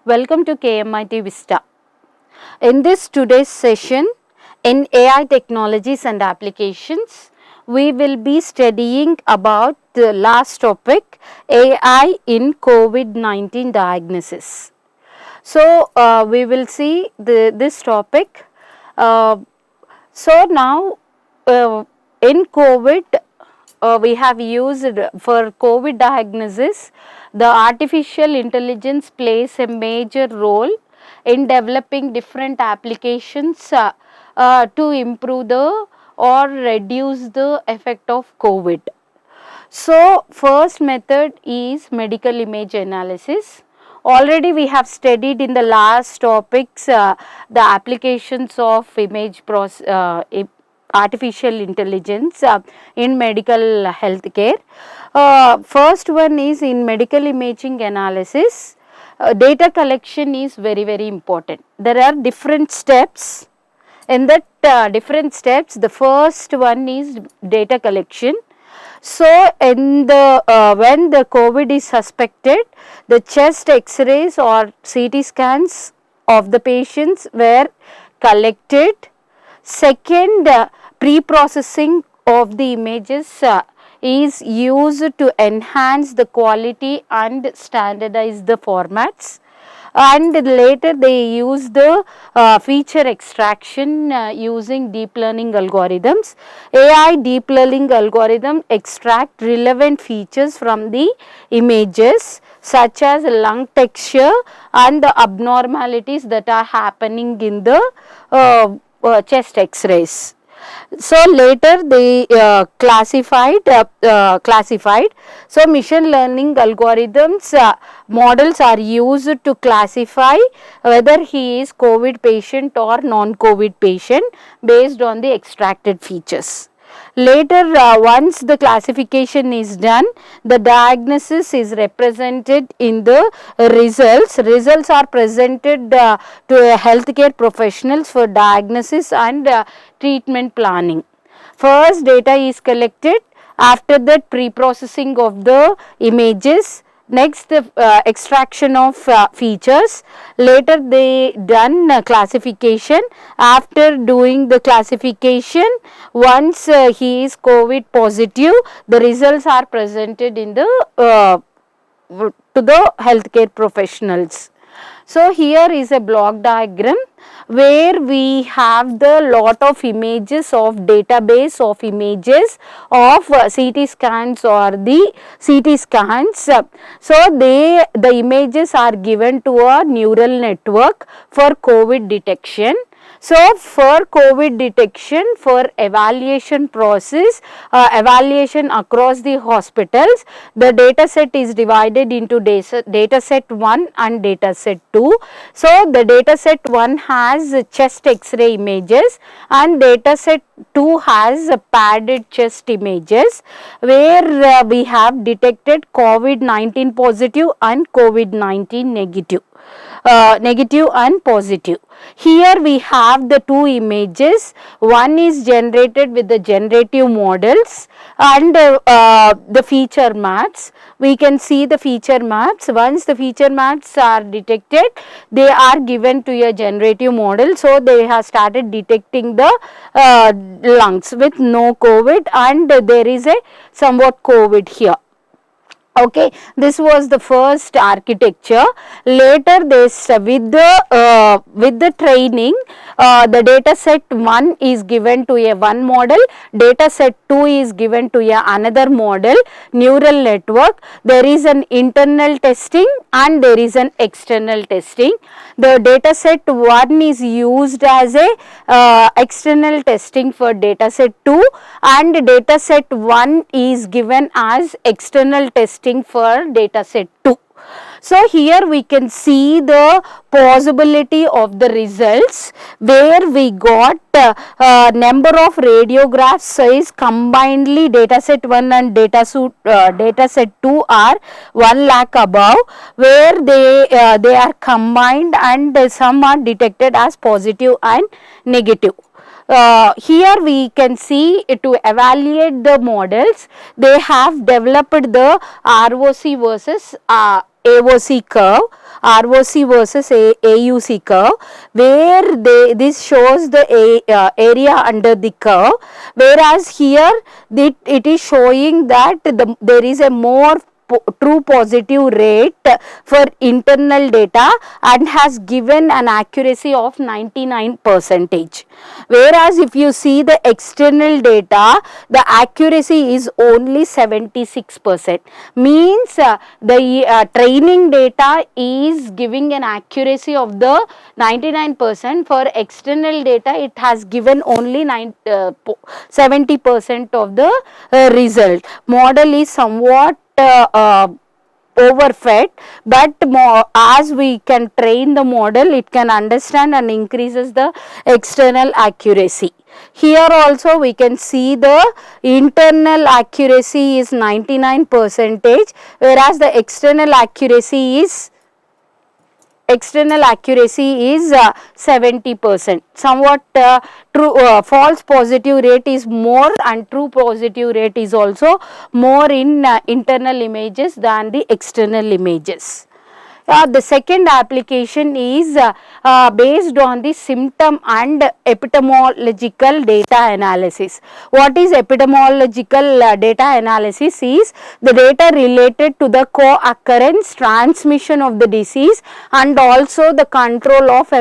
Welcome to KMIT VIJETHA. In this today's session, in AI technologies and applications, we will be studying about the last topic, AI in COVID-19 diagnosis. So, we will see this topic. So now, in COVID, we have used for COVID diagnosis, the artificial intelligence plays a major role in developing different applications to improve the or reduce the effect of COVID. So, first method is medical image analysis. Already we have studied in the last topics the applications of artificial intelligence in medical healthcare. First one is in medical imaging analysis. Data collection is very important. There are different steps. In that different steps, the first one is data collection. So, in the when the COVID is suspected, the chest X-rays or CT scans of the patients were collected. Second, pre-processing of the images is used to enhance the quality and standardize the formats. And later they use the feature extraction using deep learning algorithms. AI deep learning algorithm extract relevant features from the images such as lung texture and the abnormalities that are happening in the chest X-rays. So later they classified. So machine learning algorithms models are used to classify whether he is COVID patient or non-COVID patient based on the extracted features. Later, once the classification is done, the diagnosis is represented in the results. Results are presented to healthcare professionals for diagnosis and treatment planning. First, data is collected. After that, pre-processing of the images. Next, the extraction of features. Later, they done classification. After doing the classification, once he is COVID positive, the results are presented in the to the healthcare professionals. So here is a block diagram where we have the lot of images of database of images of CT scans or the CT scans. So the images are given to a neural network for COVID detection. So for COVID detection, for evaluation process, evaluation across the hospitals, the data set is divided into data set 1 and data set 2. So the data set 1 has chest X-ray images and data set 2 has padded chest images where we have detected COVID-19 positive and COVID-19 negative. Negative and positive. Here we have the two images. One is generated with the generative models and the feature maps. We can see the feature maps. Once the feature maps are detected, they are given to a generative model. So they have started detecting the lungs with no COVID and there is a somewhat COVID here. Okay, this was the first architecture. Later this with the training, the data set 1 is given to a one model, data set 2 is given to a another model, neural network. There is an internal testing and there is an external testing. The data set 1 is used as a external testing for data set 2 and data set 1 is given as external testing for data set 2. So here we can see the possibility of the results where we got number of radiographs size combinedly data set 1 and data set 2 are 1 lakh above, where they are combined and some are detected as positive and negative. Here we can see to evaluate the models, they have developed the ROC versus AOC curve. ROC versus AUC curve, where this shows the area under the curve, whereas here it is showing that there is a more true positive rate for internal data and has given an accuracy of 99%. Whereas if you see the external data, the accuracy is only 76%. Means the training data is giving an accuracy of the 99%. For external data, it has given only 70% of the result. Model is somewhat overfed, but as we can train the model, it can understand and increases the external accuracy. Here also we can see the internal accuracy is 99%, whereas the external accuracy is 70%. Somewhat true false positive rate is more and true positive rate is also more in internal images than the external images. The second application is based on the symptom and epidemiological data analysis. What is epidemiological data analysis? Is the data related to the co-occurrence, transmission of the disease and also the control of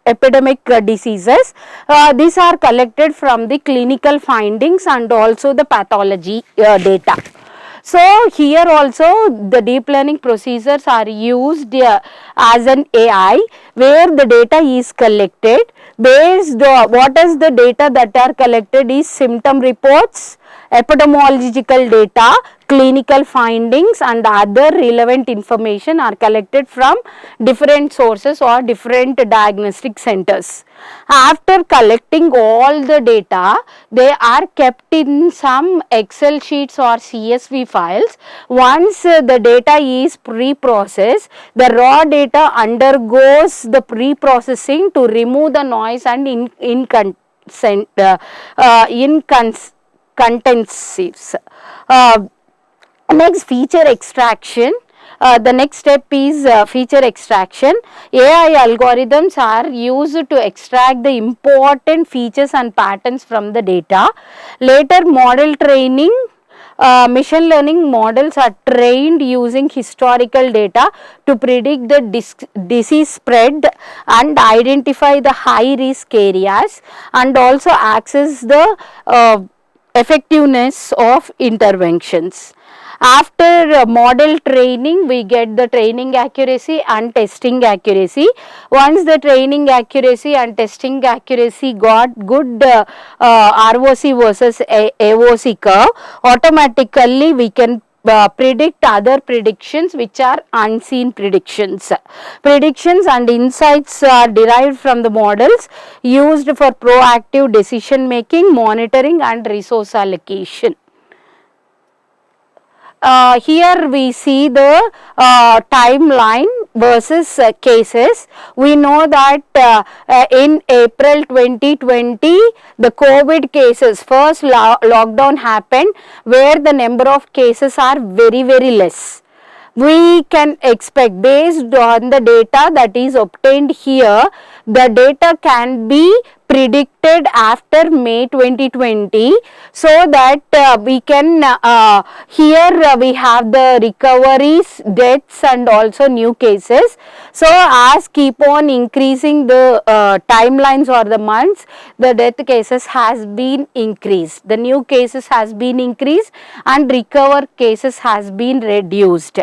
epidemic diseases. These are collected from the clinical findings and also the pathology data. So here also the deep learning procedures are used as an AI, where the data is collected based what is the data that are collected is symptom reports, epidemiological data, clinical findings and other relevant information are collected from different sources or different diagnostic centers. After collecting all the data, they are kept in some Excel sheets or CSV files. Once the data is pre-processed, the raw data undergoes the pre-processing to remove the noise and inconsistencies. Next, feature extraction. The next step is feature extraction. AI algorithms are used to extract the important features and patterns from the data. Later, model training. Machine learning models are trained using historical data to predict the disease spread and identify the high risk areas and also access the effectiveness of interventions. After model training, we get the training accuracy and testing accuracy. Once the training accuracy and testing accuracy got good ROC versus AOC curve, automatically we can predict other predictions which are unseen predictions. Predictions and insights are derived from the models used for proactive decision making, monitoring and resource allocation. Here we see the timeline versus cases. We know that in April 2020, the COVID cases, first lockdown happened, where the number of cases are very less. We can expect, based on the data that is obtained here, the data can be predicted after May 2020, so that we can here we have the recoveries, deaths and also new cases. So as keep on increasing the timelines or the months, the death cases has been increased, the new cases has been increased and recover cases has been reduced.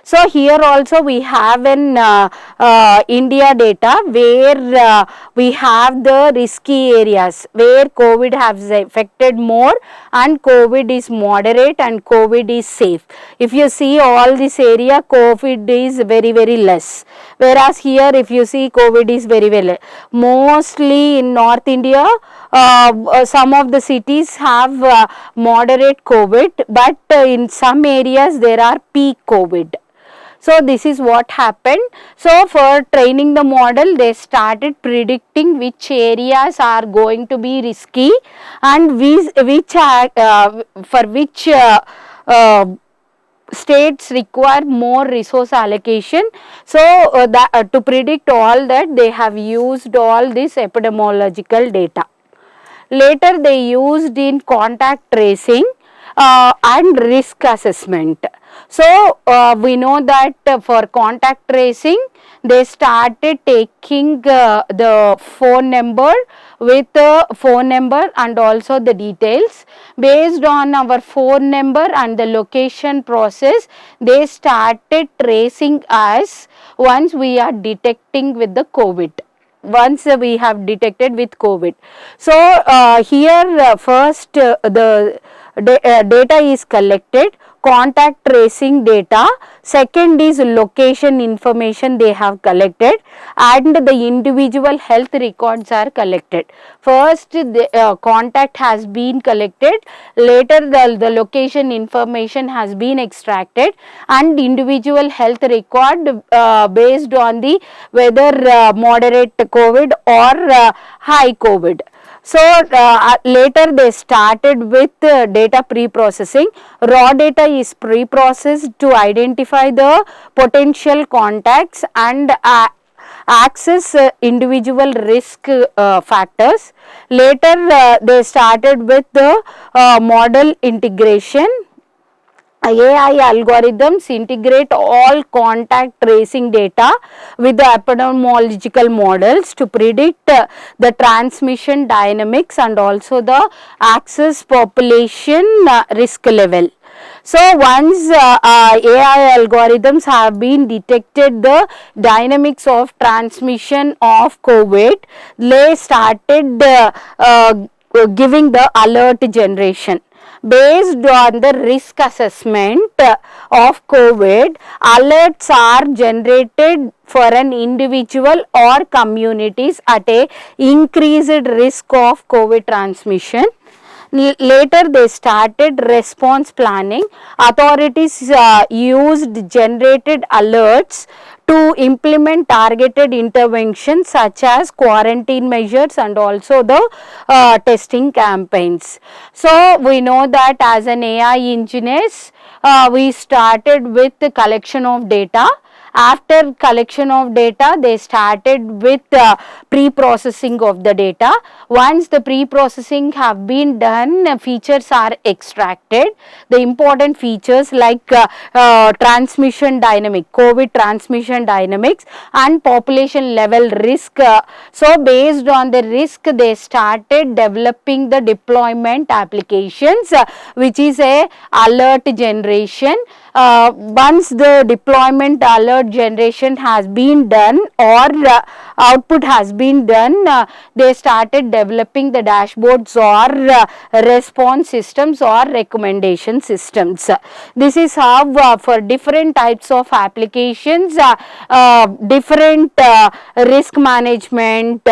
So here also we have an India data where we have the risky areas where COVID has affected more and COVID is moderate and COVID is safe. If you see all this area, COVID is very less, whereas here if you see COVID is very mostly in North India. Some of the cities have moderate COVID, but in some areas there are peak COVID. So this is what happened. So for training the model, they started predicting which areas are going to be risky and which for which states require more resource allocation. So to predict all that, they have used all this epidemiological data. Later they used in contact tracing and risk assessment. So we know that for contact tracing, they started taking the phone number and also the details. Based on our phone number and the location process, they started tracing us once we are detecting with the COVID, once we have detected with COVID. So here first the data is collected, contact tracing data. Second is location information they have collected, and the individual health records are collected. First the contact has been collected, later the location information has been extracted, and individual health record based on the whether moderate COVID or high COVID. So later they started with data pre-processing. Raw data is pre-processed to identify the potential contacts and access individual risk factors. Later they started with the model integration. AI algorithms integrate all contact tracing data with the epidemiological models to predict the transmission dynamics and also the access population risk level. So once AI algorithms have been detected the dynamics of transmission of COVID, they started giving the alert generation. Based on the risk assessment of COVID, alerts are generated for an individual or communities at a increased risk of COVID transmission. Later they started response planning. Authorities used generated alerts to implement targeted interventions such as quarantine measures and also the testing campaigns. So we know that as an AI engineers, we started with the collection of data. After collection of data, they started with pre-processing of the data. Once the pre-processing have been done, features are extracted. The important features like transmission dynamic, COVID transmission dynamics and population level risk. So based on the risk, they started developing the deployment applications, which is a alert generation. Once the deployment alert generation has been done or output has been done, they started developing the dashboards or response systems or recommendation systems. This is how for different types of applications, different risk management,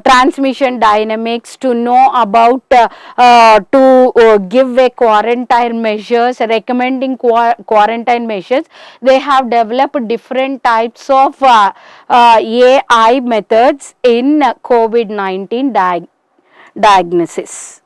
transmission dynamics, to know about to give a quarantine measures, recommending quarantine measures. They have developed different types of AI methods in COVID-19 diagnosis.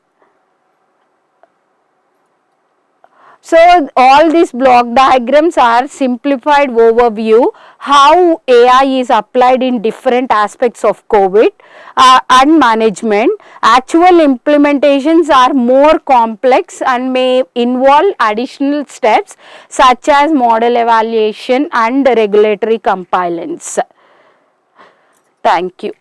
So all these block diagrams are simplified overview how AI is applied in different aspects of COVID and management. Actual implementations are more complex and may involve additional steps such as model evaluation and regulatory compliance. Thank you.